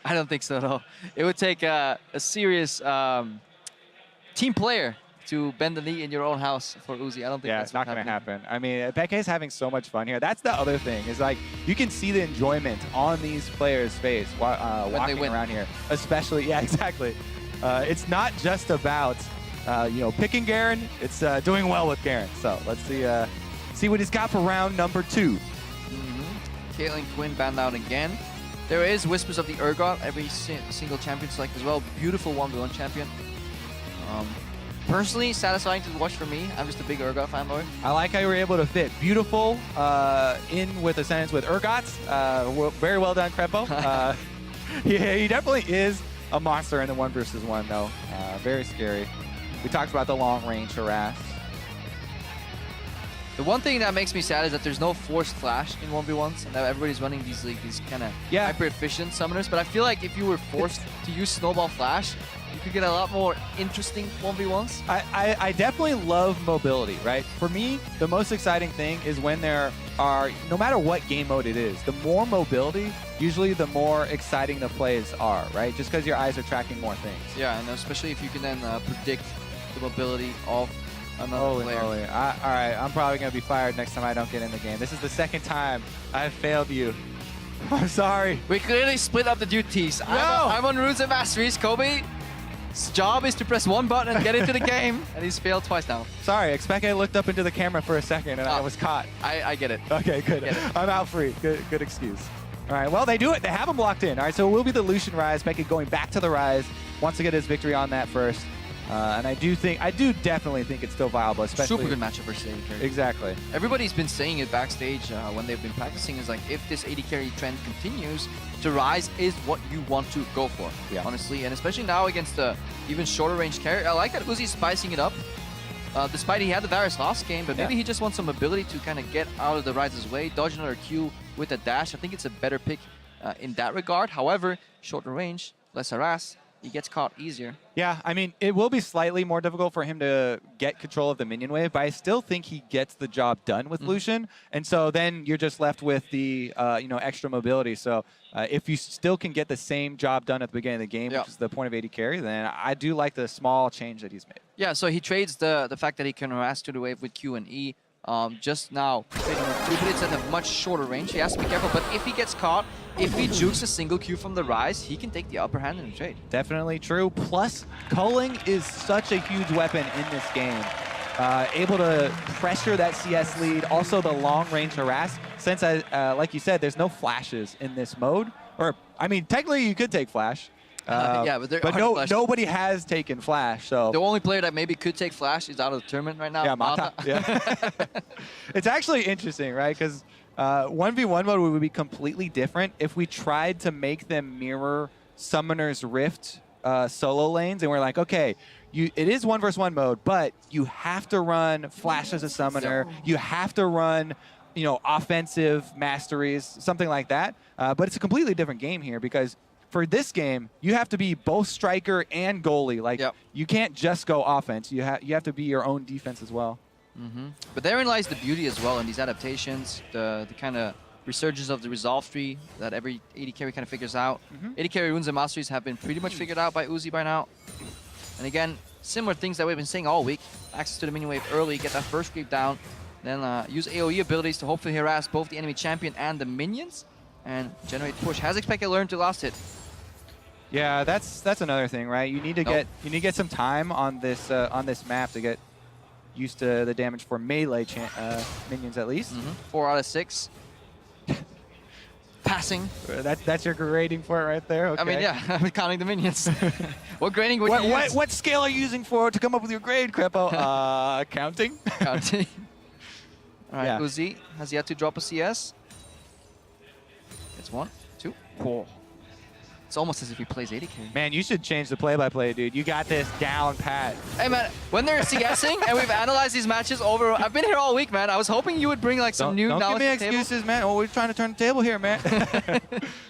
I don't think so at all. It would take a serious team player to bend the knee in your own house for Uzi. I don't think that's it's not going to happen. I mean, xPeke is having so much fun here. That's the other thing, is like, you can see the enjoyment on these players' face walking around here. Especially, yeah, exactly. It's not just about, you know, picking Garen. It's doing well with Garen. So let's see what he's got for round number 2. Caitlyn Quinn banned out again. There is Whispers of the Urgot, every single champion select as well. Beautiful 1v1 champion. Personally, satisfying to watch for me. I'm just a big Urgot fanboy. I like how you were able to fit Beautiful in with Ascendance with Urgots. Very well done, Krepo. He definitely is a monster in the 1 versus 1, though. Very scary. We talked about the long-range harass. The one thing that makes me sad is that there's no forced flash in 1v1s, and that everybody's running these kind of hyper-efficient summoners. But I feel like if you were forced to use Snowball Flash, you could get a lot more interesting 1v1s. I definitely love mobility, right? For me, the most exciting thing is when there are, no matter what game mode it is, the more mobility, usually the more exciting the plays are, right? Just because your eyes are tracking more things. Yeah, and especially if you can then predict the mobility of another player. All right, I'm probably going to be fired next time I don't get in the game. This is the second time I've failed you. I'm sorry. We clearly split up the duties. No! I'm on Runes and Masteries. Kobe's job is to press one button and get into the game, and he's failed twice now. Sorry, xPeke looked up into the camera for a second, and I was caught. I get it. Okay, good. I'm out free. Good excuse. All right, well, they do it. They have him locked in. All right, so it will be the Lucian Ryze. xPeke going back to the Ryze. Wants to get his victory on that first. And I do definitely think it's still viable, especially... Super good matchup versus AD carry. Exactly. Everybody's been saying it backstage when they've been practicing, is like, if this AD carry trend continues, the Ryze is what you want to go for, honestly. And especially now against the even shorter range carry. I like that Uzi's spicing it up. Despite he had the Varus last game, but maybe he just wants some ability to kind of get out of the Ryze's way, dodge another Q with a dash. I think it's a better pick in that regard. However, shorter range, less harass. He gets caught easier. Yeah, I mean, it will be slightly more difficult for him to get control of the minion wave, but I still think he gets the job done with Lucian. And so then you're just left with the you know, extra mobility. So if you still can get the same job done at the beginning of the game, which is the point of AD carry, then I do like the small change that he's made. Yeah, so he trades the fact that he can harass to the wave with Q and E. Just now, trading with 2 hits at a much shorter range. He has to be careful, but if he gets caught, if he jukes a single Q from the Ryze, he can take the upper hand in the trade. Definitely true. Plus, culling is such a huge weapon in this game. Able to pressure that CS lead, also the long-range harass. Since, like you said, there's no flashes in this mode. Or, I mean, technically you could take flash. Yeah, but nobody has taken Flash, so... The only player that maybe could take Flash is out of the tournament right now. Yeah, Mata. Yeah. It's actually interesting, right? Because 1v1 mode would be completely different if we tried to make them mirror Summoner's Rift solo lanes, and we're like, okay, it is 1 versus 1 mode, but you have to run Flash as a Summoner. You have to run, you know, offensive masteries, something like that. But it's a completely different game here because for this game, you have to be both striker and goalie. Like, you can't just go offense. You have to be your own defense as well. But therein lies the beauty as well in these adaptations, the kind of resurgence of the resolve tree that every AD carry kind of figures out. AD carry runes and masteries have been pretty much figured out by Uzi by now. And again, similar things that we've been saying all week. Access to the minion wave early, get that first creep down, then use AoE abilities to hopefully harass both the enemy champion and the minions, and generate push. Has xPeke learned to last hit? Yeah, that's another thing, right? You need to get some time on this map to get used to the damage for melee minions at least. 4 out of 6. Passing. That's your grading for it right there. Okay. I mean, yeah, I'm counting the minions. What grading would you use? What scale are you using to come up with your grade, Krepo? Counting. Counting. All right, Uzi has yet to drop a CS. It's 1, 2. Cool. It's almost as if he plays AD carry. Man, you should change the play-by-play, dude. You got this down pat. Hey, man, when they're CSing and we've analyzed these matches over... I've been here all week, man. I was hoping you would bring, like, some new knowledge to the table. Don't give me excuses, man. Oh, we're trying to turn the table here, man.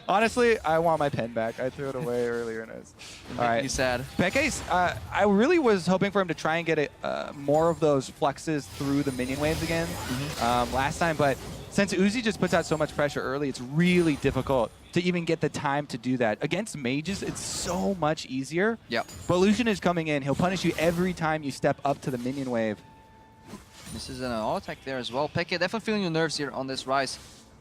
Honestly, I want my pen back. I threw it away earlier, and it's... All right. You sad. xPeke's, I really was hoping for him to try and get more of those fluxes through the minion waves again last time, but since Uzi just puts out so much pressure early, it's really difficult to even get the time to do that. Against mages, it's so much easier. Yep. But Lucian is coming in. He'll punish you every time you step up to the minion wave. This is an all attack there as well. xPeke definitely feeling your nerves here on this Ryze.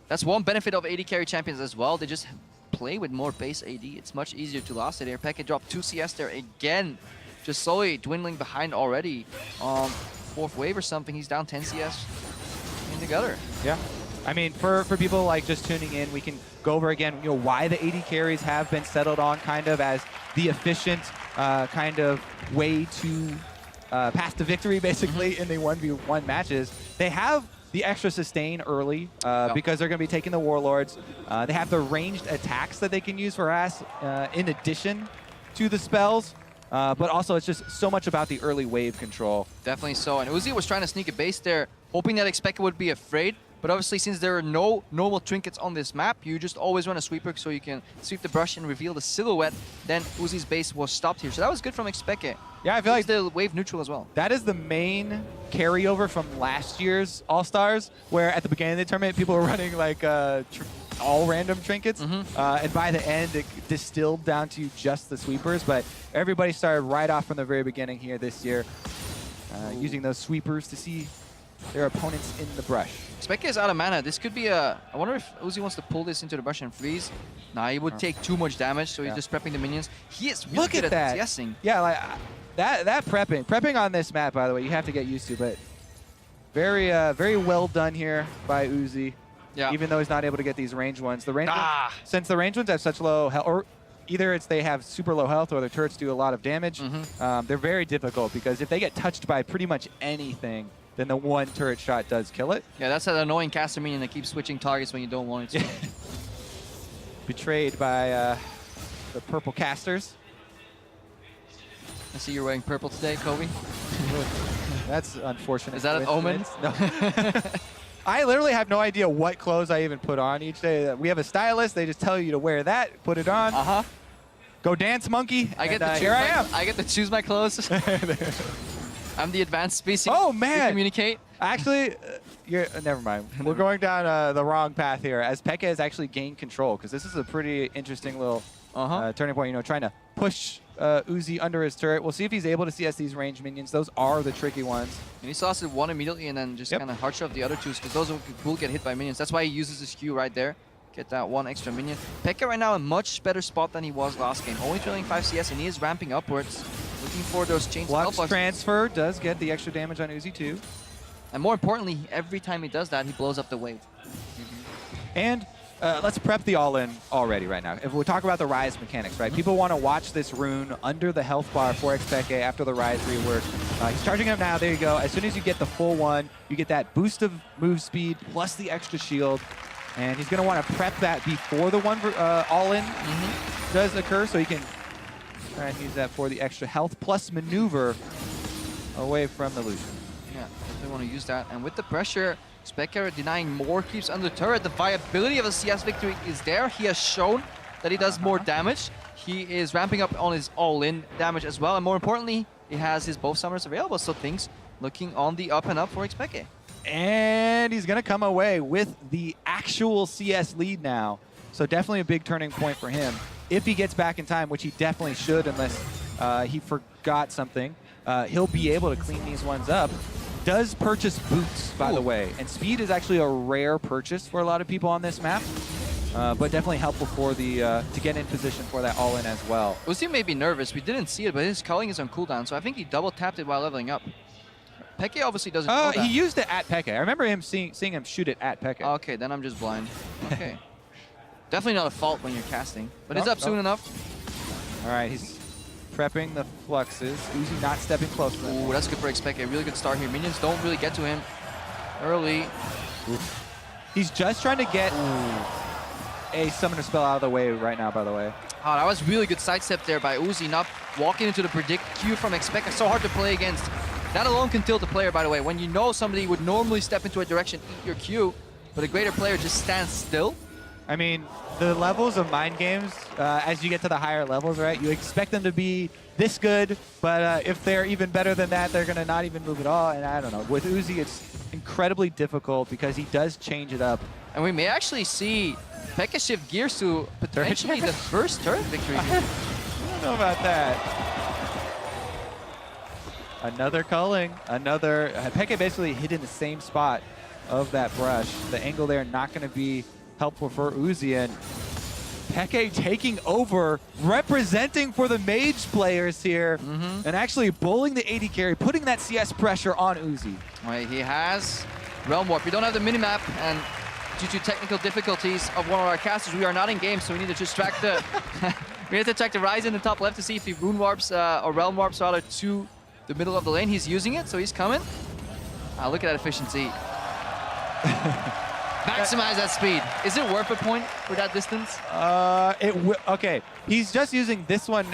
That's one benefit of AD carry champions as well. They just play with more base AD. It's much easier to last it here. xPeke dropped 2 CS there again. Just slowly dwindling behind already. 4th wave or something. He's down 10 CS in the gutter. Yeah. I mean, for people like just tuning in, we can go over again, why the AD carries have been settled on kind of as the efficient kind of way to path to victory, basically, in the 1v1 matches. They have the extra sustain early because they're going to be taking the Warlords. They have the ranged attacks that they can use for us in addition to the spells. But also, it's just so much about the early wave control. Definitely so. And Uzi was trying to sneak a base there, hoping that xPeke would be afraid. But obviously, since there are no normal trinkets on this map, you just always run a sweeper so you can sweep the brush and reveal the silhouette. Then Uzi's base was stopped here. So that was good from xPeke. Yeah, I feel like the wave neutral as well. That is the main carryover from last year's All-Stars, where at the beginning of the tournament, people were running like all random trinkets. And by the end, it distilled down to just the sweepers. But everybody started right off from the very beginning here this year, using those sweepers to see their opponents in the brush. xPeke is out of mana. This could be a... I wonder if Uzi wants to pull this into the brush and freeze. Nah, he would take too much damage, so he's just prepping the minions. He is really good at CSing. Yeah, like that prepping on this map, by the way, you have to get used to. But very very well done here by Uzi. Yeah. Even though he's not able to get these range ones. The range since the range ones have such low health, or either it's they have super low health or their turrets do a lot of damage. They're very difficult because if they get touched by pretty much anything, then the one turret shot does kill it. Yeah, that's an annoying caster minion that keeps switching targets when you don't want it to. Betrayed by the purple casters. I see you're wearing purple today, Kobe. That's unfortunate. Is that an omen? No. I literally have no idea what clothes I even put on each day. We have a stylist. They just tell you to wear that, put it on. Go dance, monkey. I get to choose my clothes. I'm the advanced species. Oh, man. We communicate. Actually, never mind. We're going down the wrong path here, as xPeke has actually gained control, because this is a pretty interesting little turning point. Trying to push Uzi under his turret. We'll see if he's able to CS these range minions. Those are the tricky ones. And he sauced one immediately and then just kind of hard shove the other two, because those will get hit by minions. That's why he uses his Q right there. Get that one extra minion. xPeke right now in a much better spot than he was last game. Only trailing 5 CS, and he is ramping upwards. Looking for those chains. Flux transfer does get the extra damage on Uzi too. And more importantly, every time he does that, he blows up the wave. And let's prep the all-in already right now. If we talk about the Ryze mechanics, right? People want to watch this rune under the health bar for xPeke after the Ryze rework. He's charging up now. There you go. As soon as you get the full one, you get that boost of move speed plus the extra shield. And he's going to want to prep that before the one all-in does occur, so he can try and use that for the extra health plus maneuver away from the Lucian. Yeah, definitely want to use that. And with the pressure, xPeke denying more creeps under the turret. The viability of a CS victory is there. He has shown that he does more damage. He is ramping up on his all-in damage as well. And more importantly, he has his both summoners available. So things looking on the up and up for xPeke. And he's going to come away with the actual CS lead now. So definitely a big turning point for him. If he gets back in time, which he definitely should unless he forgot something, he'll be able to clean these ones up. Does purchase boots, by the way. And speed is actually a rare purchase for a lot of people on this map. But definitely helpful for the to get in position for that all-in as well. Uzi may be nervous. We didn't see it, but his culling is on cooldown. So I think he double tapped it while leveling up. xPeke obviously doesn't know that. He used it at xPeke. I remember him seeing him shoot it at xPeke. Okay, then I'm just blind. Okay. Definitely not a fault when you're casting, but it's up soon enough. All right, he's prepping the fluxes. Uzi not stepping close for him. Ooh, that's good for xPeke. A really good start here. Minions don't really get to him early. He's just trying to get a summoner spell out of the way right now, by the way. Oh, that was really good sidestep there by Uzi, not walking into the predict Q from xPeke. So hard to play against. That alone can tilt the player, by the way. When you know somebody would normally step into a direction, eat your Q, but a greater player just stands still, I mean, the levels of mind games, as you get to the higher levels, right, you expect them to be this good, but if they're even better than that, they're going to not even move at all. And I don't know. With Uzi, it's incredibly difficult because he does change it up. And we may actually see xPeke shift gears to potentially the first turret victory. I don't know about that. Another culling, another. xPeke basically hit in the same spot of that brush. The angle there not going to be helpful for Uzi, and xPeke taking over, representing for the mage players here, and actually bullying the AD carry, putting that CS pressure on Uzi. Right, he has Realm Warp. We don't have the minimap, and due to technical difficulties of one of our casters, we are not in game, so we need to just track the we have to track the Ryze in the top left to see if he Rune Warps or Realm Warps rather to the middle of the lane. He's using it, so he's coming. Look at that efficiency. Maximize that speed. Is it worth a point for that distance? Okay, he's just using this one.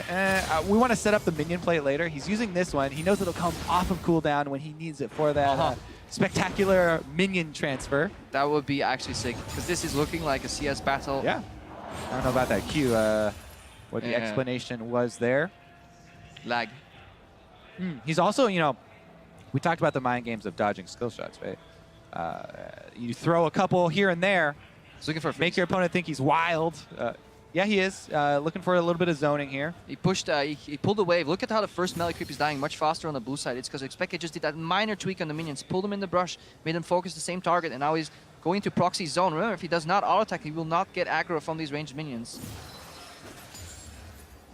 We want to set up the minion plate later. He's using this one. He knows it'll come off of cooldown when he needs it for that spectacular minion transfer. That would be actually sick, because this is looking like a CS battle. Yeah. I don't know about that Q, what the explanation was there. Lag. He's also, you know, we talked about the mind games of dodging skill shots, right? You throw a couple here and there. He's looking for a make your opponent think he's wild. Yeah, he is. Looking for a little bit of zoning here. He pushed, he pulled the wave. Look at how the first melee creep is dying much faster on the blue side. It's because xPeke just did that minor tweak on the minions, pulled them in the brush, made them focus the same target, and now he's going to proxy zone. Remember, if he does not auto attack, he will not get aggro from these ranged minions.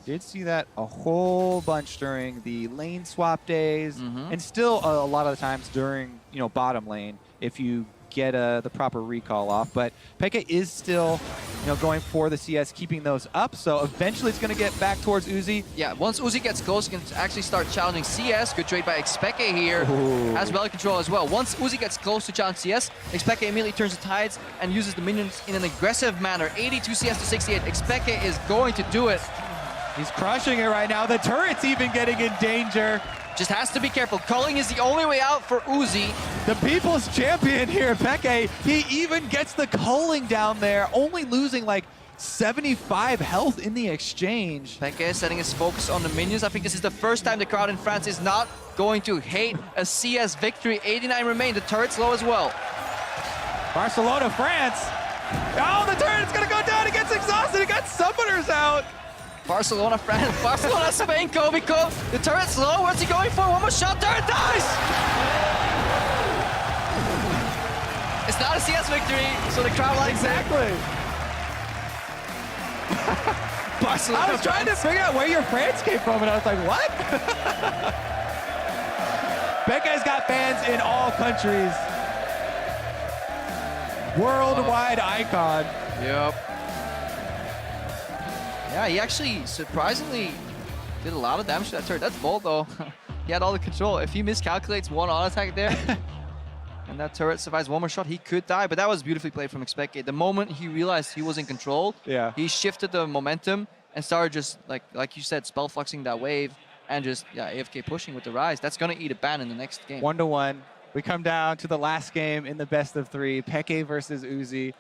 Did see that a whole bunch during the lane swap days, and still a lot of the times during, you know, bottom lane if you get the proper recall off. But xPeke is still, you know, going for the CS, keeping those up. So eventually it's going to get back towards Uzi. Yeah, once Uzi gets close, he can actually start challenging CS. Good trade by xPeke here. Has belly control as well. Once Uzi gets close to challenge CS, xPeke immediately turns the tides and uses the minions in an aggressive manner. 82 CS to 68. xPeke is going to do it. He's crushing it right now. The turret's even getting in danger. Just has to be careful. Culling is the only way out for Uzi. The people's champion here, xPeke, he even gets the culling down there, only losing like 75 health in the exchange. xPeke is setting his focus on the minions. I think this is the first time the crowd in France is not going to hate a CS victory. 89 remain. The turret's low as well. Barcelona, France. Oh, the turret's gonna go down. He gets exhausted. He got summoners out. Barcelona, France, Barcelona, Spain, Kovico. The turret's low. What's he going for? One more shot. Turret dies! It's not a CS victory, so the crowd likes exactly. Barcelona, I was trying to figure out where your France came from, and I was like, what? xPeke's got fans in all countries. Worldwide icon. Yep. Yeah, he actually surprisingly did a lot of damage to that turret. That's bold though. He had all the control. If he miscalculates one auto attack there, and that turret survives one more shot, he could die. But that was beautifully played from xPeke. The moment he realized he was in control, he shifted the momentum and started just, like you said, spell fluxing that wave and just AFK pushing with the Ryze. That's gonna eat a ban in the next game. 1-1. We come down to the last game in the best of 3. xPeke versus Uzi.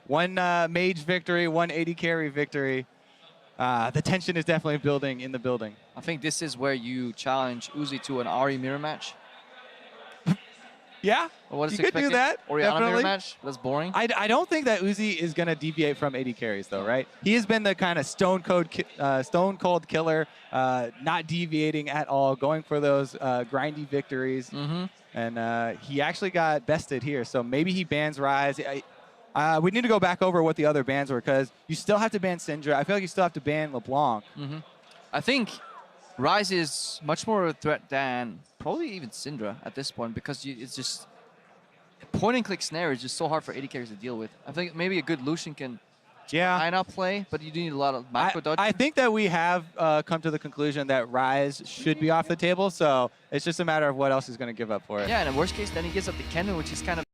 One mage victory, one AD carry victory. The tension is definitely building in the building. I think this is where you challenge Uzi to an Ari mirror match. Yeah, or what is you could do that. Orianna mirror match? That's boring. I don't think that Uzi is going to deviate from AD carries, though, right? He has been the kind of stone cold killer, not deviating at all, going for those grindy victories. And he actually got bested here, so maybe he bans Ryze. We need to go back over what the other bans were, because you still have to ban Syndra. I feel like you still have to ban LeBlanc. I think Ryze is much more a threat than probably even Syndra at this point, because it's just point-and-click snare is just so hard for AD carries to deal with. I think maybe a good Lucian can kind of play, but you do need a lot of macro dodge. I think that we have come to the conclusion that Ryze should be off the table, so it's just a matter of what else he's going to give up for it. Yeah, and in worst case, then he gives up the Kennen, which is kind of